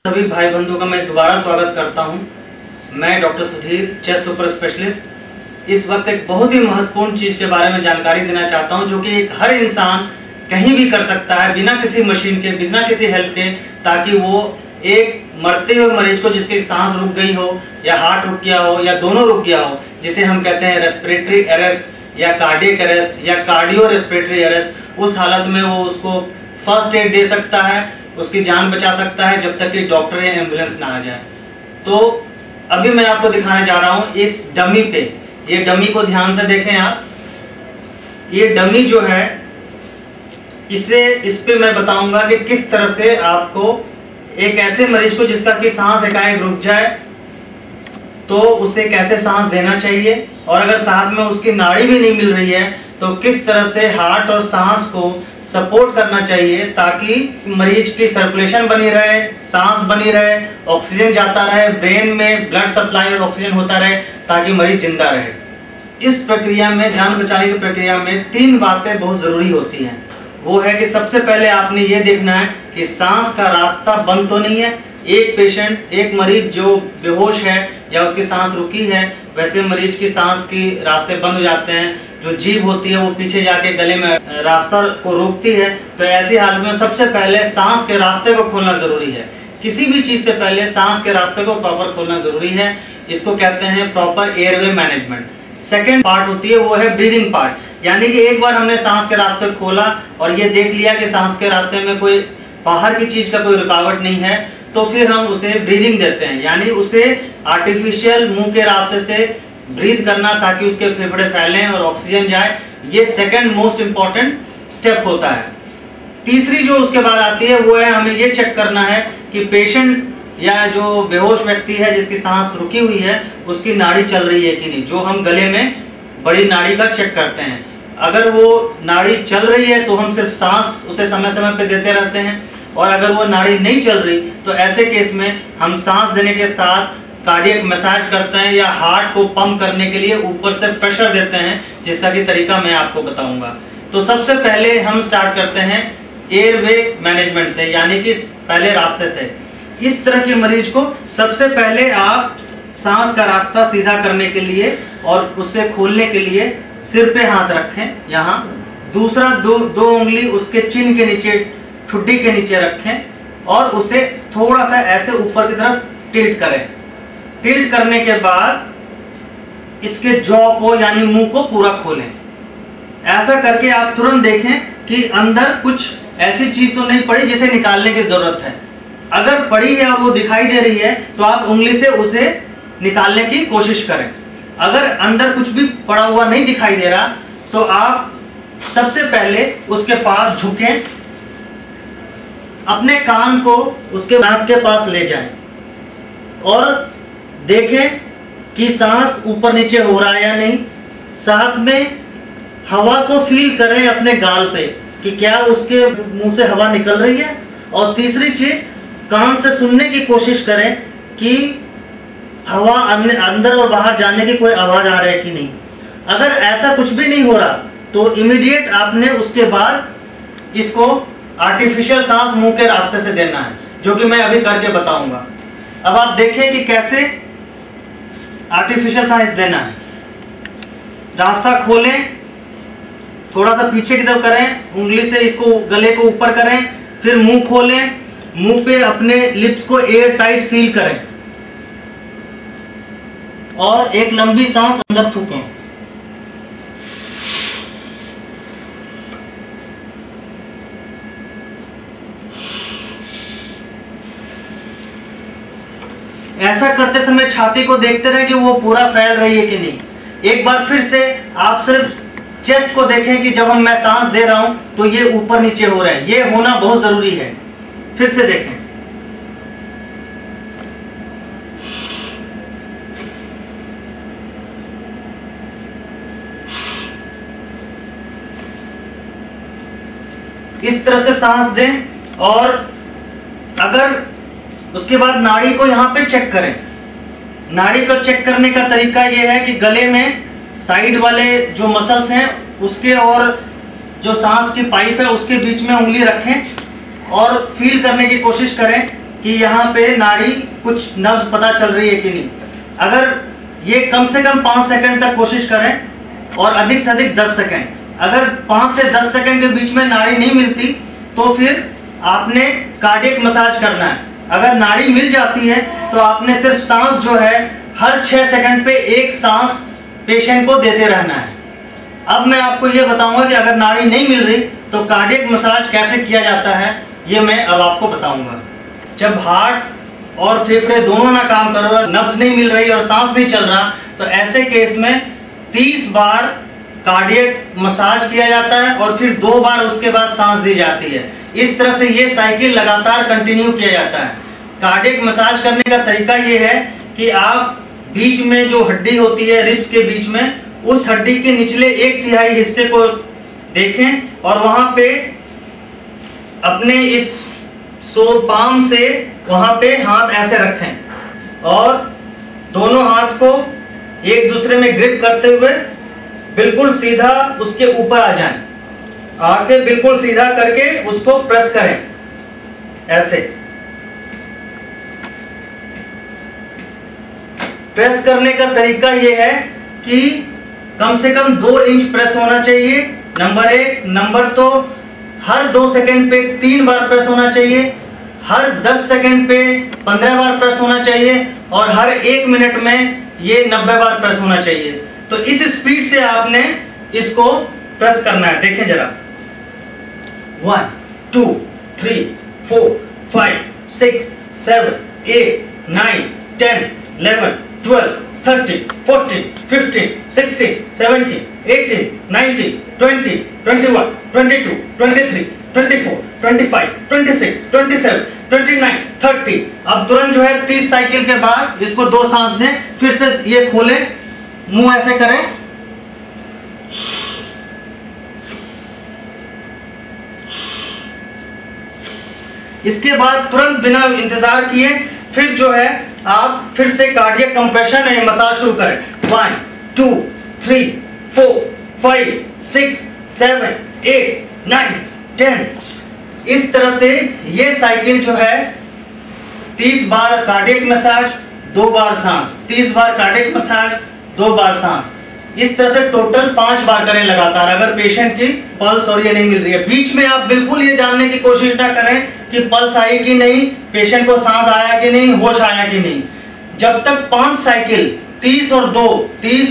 सभी भाई बंधुओं का मैं दोबारा स्वागत करता हूं। मैं doctor Sudhir, chest super specialist. इस वक्त एक बहुत ही महत्वपूर्ण चीज के बारे में जानकारी देना चाहता हूं, जो कि एक हर इंसान कहीं भी कर सकता है बिना किसी मशीन के, बिना किसी हेल्प के, ताकि वो एक मरते हुए मरीज को जिसकी सांस रुक गई हो या हार्ट रुक गया हो या दोनों रुक गया हो, जिसे हम कहते हैं रेस्पिरेटरी अरेस्ट या कार्डियक अरेस्ट या कार्डियो रेस्पिरेटरी अरेस्ट, उस हालत में वो उसको फर्स्ट एड दे सकता है, उसकी जान बचा सकता है जब तक कि डॉक्टर या एम्बुलेंस ना आ जाए। तो अभी मैं आपको दिखाने जा रहा हूं इस डमी पे। ये डमी को ध्यान से देखें आप। ये डमी जो है, इस पे मैं बताऊंगा कि किस तरह से आपको एक ऐसे मरीज को जिसका कि सांस एकाएक रुक जाए तो उसे कैसे सांस देना चाहिए, और अगर साथ में उसकी नाड़ी भी नहीं मिल रही है तो किस तरह से हार्ट और सांस को सपोर्ट करना चाहिए ताकि मरीज की सर्कुलेशन बनी रहे, सांस बनी रहे, ऑक्सीजन जाता रहे, ब्रेन में ब्लड सप्लाई और ऑक्सीजन होता रहे ताकि मरीज जिंदा रहे। इस प्रक्रिया में, जान बचाने की प्रक्रिया में 3 बातें बहुत जरूरी होती हैं। वो है कि सबसे पहले आपने ये देखना है कि सांस का रास्ता बंद तो नहीं है। एक मरीज जो बेहोश है या उसकी सांस रुकी है, वैसे मरीज की सांस की रास्ते बंद हो जाते हैं, जो जीभ होती है वो पीछे जाके गले में रास्ता को रोकती है। तो ऐसी हालत में सबसे पहले सांस के रास्ते को खोलना जरूरी है। किसी भी चीज से पहले सांस के रास्ते को प्रॉपर खोलना जरूरी है। इसको कहते हैं proper airway management. Second part होती है वो है ब्रीदिंग पार्ट, यानी कि एक बार हमने सांस के रास्ते खोला और ये देख लिया कि सांस के रास्ते में कोई बाहर की चीज का कोई रुकावट नहीं है, तो फिर हम उसे ब्रीदिंग देते हैं, यानी उसे आर्टिफिशियल मुंह के रास्ते से ब्रीथ करना ताकि उसके फेफड़े फैलें और ऑक्सीजन जाए। ये सेकंड मोस्ट इंपॉर्टेंट स्टेप होता है। तीसरी जो उसके बाद आती है वो है हमें ये चेक करना है कि पेशेंट या जो बेहोश व्यक्ति है जिसकी सांस रुकी हुई है उसकी नाड़ी चल रही है कि नहीं, जो हम गले में बड़ी नाड़ी का चेक करते हैं। अगर वो नाड़ी चल रही है तो हम सिर्फ सांस उसे समय समय पे देते रहते हैं, और अगर वो नाड़ी नहीं चल रही तो ऐसे केस में हम सांस देने के साथ कार्डियक मसाज करते हैं या हार्ट को पंप करने के लिए ऊपर से प्रेशर देते हैं, जिसका कि तरीका मैं आपको बताऊंगा। तो सबसे पहले हम स्टार्ट करते हैं एयरवे मैनेजमेंट से, यानी कि पहले रास्ते से। इस तरह के मरीज को सबसे पहले आप सांस का रास्ता सीधा करने के लिए और उसे खोलने के लिए सिर पे हाथ रखें यहाँ, दूसरा दो उंगली उसके चिन के नीचे, ठुड्डी के नीचे रखें और उसे थोड़ा सा ऐसे ऊपर की तरफ टिल्ट करें। टिल्ट करने के बाद इसके जॉ को यानी मुंह को पूरा खोलें। ऐसा करके आप तुरंत देखें कि अंदर कुछ ऐसी चीज तो नहीं पड़ी जिसे निकालने की जरूरत है। अगर पड़ी है और वो दिखाई दे रही है तो आप उंगली से उसे निकालने की कोशिश करें। अगर अंदर कुछ भी पड़ा हुआ नहीं दिखाई दे रहा तो आप सबसे पहले उसके पास झुकें, अपने कान को उसके नाक के पास ले जाएं और देखें कि सांस ऊपर नीचे हो रहा है या नहीं। साथ में हवा को फील करें अपने गाल पे कि क्या उसके मुंह से हवा निकल रही है, और तीसरी चीज कान से सुनने की कोशिश करें कि हवा अंदर और बाहर जाने की कोई आवाज आ रही है कि नहीं। अगर ऐसा कुछ भी नहीं हो रहा तो इमीडिएट आपने उसके बाद इसको आर्टिफिशियल सांस मुंह के रास्ते से देना है, जो कि मैं अभी करके बताऊंगा। अब आप देखें कि कैसे आर्टिफिशियल सांस देना है। रास्ता खोलें, थोड़ा सा पीछे की तरफ करें, उंगली से इसको गले को ऊपर करें, फिर मुंह खोलें, मुंह पे अपने लिप्स को एयर टाइट सील करें और एक लंबी सांस अंदर फूकें। ऐसा करते समय छाती को देखते रहे कि वो पूरा फैल रही है कि नहीं। एक बार फिर से आप सिर्फ चेस्ट को देखें कि जब मैं सांस दे रहा हूं तो ये ऊपर नीचे हो रहा है, ये होना बहुत जरूरी है। फिर से देखें। इस तरह से सांस दें और अगर उसके बाद नाड़ी को यहाँ पे चेक करें। नाड़ी को चेक करने का तरीका यह है कि गले में साइड वाले जो मसल्स हैं उसके और जो सांस की पाइप है उसके बीच में उंगली रखें और फील करने की कोशिश करें कि यहाँ पे नाड़ी कुछ नब्ज पता चल रही है कि नहीं। अगर ये कम से कम 5 सेकंड तक कोशिश करें और अधिक से अधिक 10 सेकंड, अगर 5 से 10 सेकंड के बीच में नाड़ी नहीं मिलती तो फिर आपने कार्डियक मसाज करना है। अगर नाड़ी मिल जाती है तो आपने सिर्फ सांस जो है हर 6 सेकंड पे एक सांस पेशेंट को देते रहना है। अब मैं आपको ये बताऊंगा कि अगर नाड़ी नहीं मिल रही तो कार्डियक मसाज कैसे किया जाता है, ये मैं अब आपको बताऊंगा। जब हार्ट और फेफड़े दोनों ना काम कर रहे, नब्ज नहीं मिल रही और सांस नहीं चल रहा, तो ऐसे केस में 30 बार कार्डियक मसाज किया जाता है और फिर 2 बार उसके बाद सांस दी जाती है। इस तरह से ये साइकिल लगातार कंटिन्यू किया जाता है। कार्डियक मसाज करने का तरीका ये है कि आप बीच में जो हड्डी होती है रिब्स के बीच में, उस हड्डी के निचले 1/3 हिस्से को देखें और वहां पे अपने इस पाम से वहां पे हाथ ऐसे रखें और दोनों हाथ को एक दूसरे में ग्रिप करते हुए बिल्कुल सीधा उसके ऊपर आ जाएं। आके बिल्कुल सीधा करके उसको प्रेस करें ऐसे। प्रेस करने का तरीका यह है कि कम से कम 2 इंच प्रेस होना चाहिए, नंबर 1। नंबर 2, हर 2 सेकंड पे 3 बार प्रेस होना चाहिए, हर 10 सेकंड पे 15 बार प्रेस होना चाहिए और हर 1 मिनट में ये 90 बार प्रेस होना चाहिए। तो इस स्पीड से आपने इसको प्रेस करना है। देखें जरा, 1 2 3 4 5 6 7 8 9 10 11 12 13 14 15 16 17 18 19 20 21 22 23 24 25 26 27 29 30। अब तुरंत जो है 30 साइकिल के बाद इसको 2 सांस दें। फिर से ये खोलें, मुंह ऐसे करें, इसके बाद तुरंत बिना इंतजार किए फिर जो है आप फिर से कार्डियक कंप्रेशन या मसाज शुरू करें। 1 2 3 4 5 6 7 8 9 10। इस तरह से ये साइकिल जो है 30 बार कार्डियक मसाज, 2 बार सांस, 30 बार कार्डियक मसाज, 2 बार सांस। इस तरह से टोटल 5 बार करें लगातार, अगर पेशेंट की पल्स और ये नहीं मिल रही है। बीच में आप बिल्कुल ये जानने की कोशिश ना करें कि पल्स आई कि नहीं, पेशेंट को सांस आया कि नहीं, होश आया कि नहीं। जब तक 5 साइकिल 30 और 2 30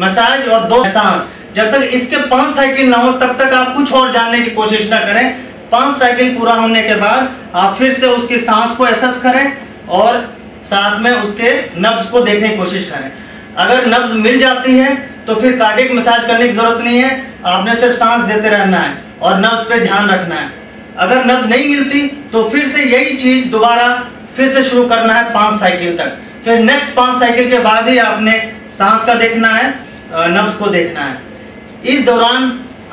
मसाज और 2 सांस, जब तक इसके 5 साइकिल ना हो तब तक आप कुछ और जानने की कोशिश ना करें। 5 साइकिल पूरा होने के बाद आप फिर से उसकी सांस को एसेस करें और साथ में उसके नब्ज को देखने की कोशिश करें। अगर नब्ज मिल जाती है तो फिर कार्डियक मसाज करने की जरूरत नहीं है, आपने सिर्फ सांस देते रहना है और नब्ज पे ध्यान रखना है। अगर नब्ज नहीं मिलती तो फिर से यही चीज दोबारा फिर से शुरू करना है 5 साइकिल तक। फिर नेक्स्ट 5 साइकिल के बाद ही आपने सांस का देखना है, नब्ज को देखना है। इस दौरान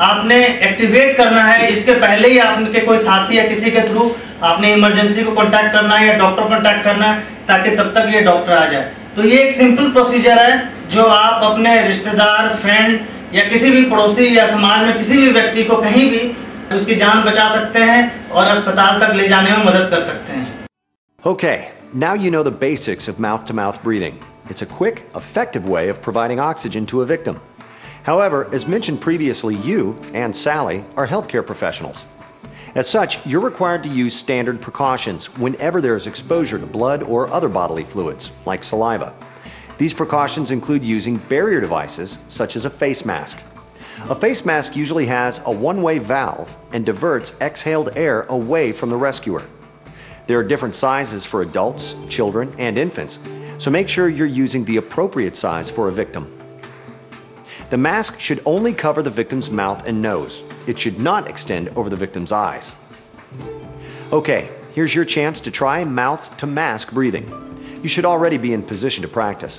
आपने एक्टिवेट करना है, इसके पहले ही आपके कोई साथी या किसी के थ्रू आपने इमरजेंसी को कांटेक्ट करना है या डॉक्टर को कांटेक्ट करना है ताकि तब तक ये डॉक्टर आ जाए। तो ये एक सिंपल प्रोसीजर है जो आप अपने रिश्तेदार, फ्रेंड या किसी भी पड़ोसी या समाज में किसी भी व्यक्ति को कहीं भी उसकी जान बचा सकते हैं और अस्पताल तक ले जाने में मदद कर सकते हैं। Okay, now you know the basics of mouth-to-mouth breathing. It's a quick, effective way of providing oxygen to a victim. However, as mentioned previously, you and Sally are healthcare professionals. As such, you're required to use standard precautions whenever there is exposure to blood or other bodily fluids, like saliva. These precautions include using barrier devices, such as a face mask. A face mask usually has a one-way valve and diverts exhaled air away from the rescuer. There are different sizes for adults, children, and infants, so make sure you're using the appropriate size for a victim. The mask should only cover the victim's mouth and nose. It should not extend over the victim's eyes. Okay, here's your chance to try mouth-to-mask breathing. You should already be in position to practice.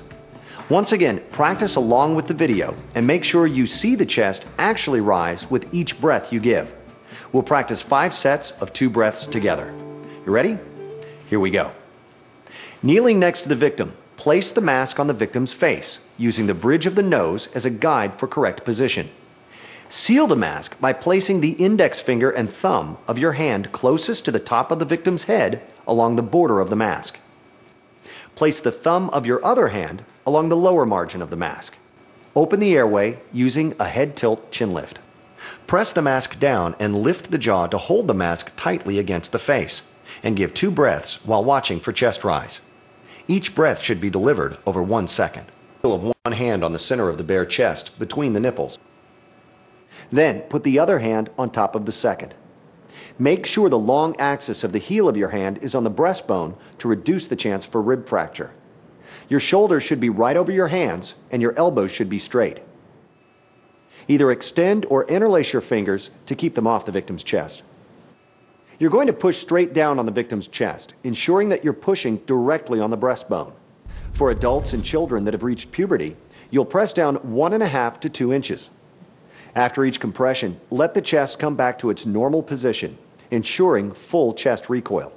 Once again, practice along with the video and make sure you see the chest actually rise with each breath you give. We'll practice 5 sets of 2 breaths together. You ready? Here we go. Kneeling next to the victim, place the mask on the victim's face, using the bridge of the nose as a guide for correct position. Seal the mask by placing the index finger and thumb of your hand closest to the top of the victim's head along the border of the mask. Place the thumb of your other hand along the lower margin of the mask. Open the airway using a head tilt chin lift. Press the mask down and lift the jaw to hold the mask tightly against the face, and give 2 breaths while watching for chest rise. Each breath should be delivered over 1 second. Of one hand on the center of the bare chest between the nipples. Then put the other hand on top of the second. Make sure the long axis of the heel of your hand is on the breastbone to reduce the chance for rib fracture. Your shoulders should be right over your hands and your elbows should be straight. Either extend or interlace your fingers to keep them off the victim's chest. You're going to push straight down on the victim's chest, ensuring that you're pushing directly on the breastbone. For adults and children that have reached puberty, you'll press down 1.5 to 2 inches. After each compression, let the chest come back to its normal position, ensuring full chest recoil.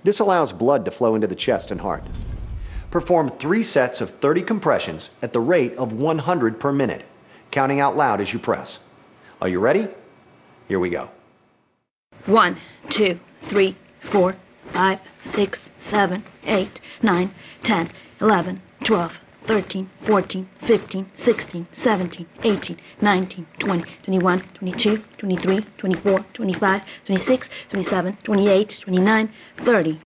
This allows blood to flow into the chest and heart. Perform 3 sets of 30 compressions at the rate of 100 per minute, counting out loud as you press. Are you ready? Here we go. 1, 2, 3, 4, 5, 6, 7, 8, 9, 10, 11, 12, 13, 14, 15, 16, 17, 18, 19, 20, 21, 22, 23, 24, 25, 26, 27, 28, 29, 30.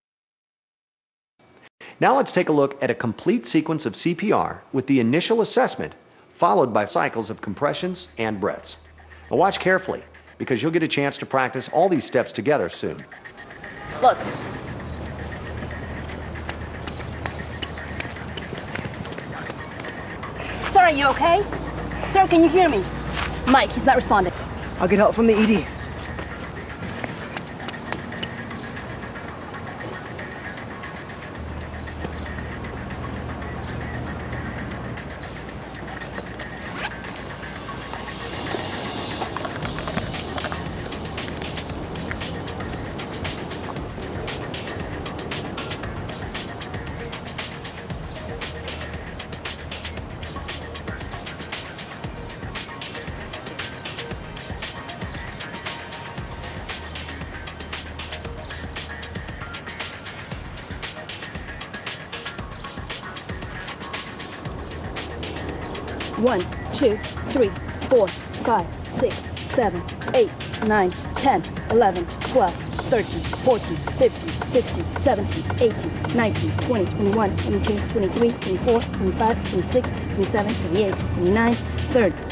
Now let's take a look at a complete sequence of CPR with the initial assessment, followed by cycles of compressions and breaths. Now watch carefully, because you'll get a chance to practice all these steps together soon. Look. Sir, are you okay? Sir, can you hear me? Mike, he's not responding. I'll get help from the ED. One, 2, 3, 4, 5, 6, 7, 8, 9, 10, 11, 12, 13, 14, 15, 16, 17, 18, 19, 20, 21, 22, 23, 24, 25, 26, 27, 28, 29, 30.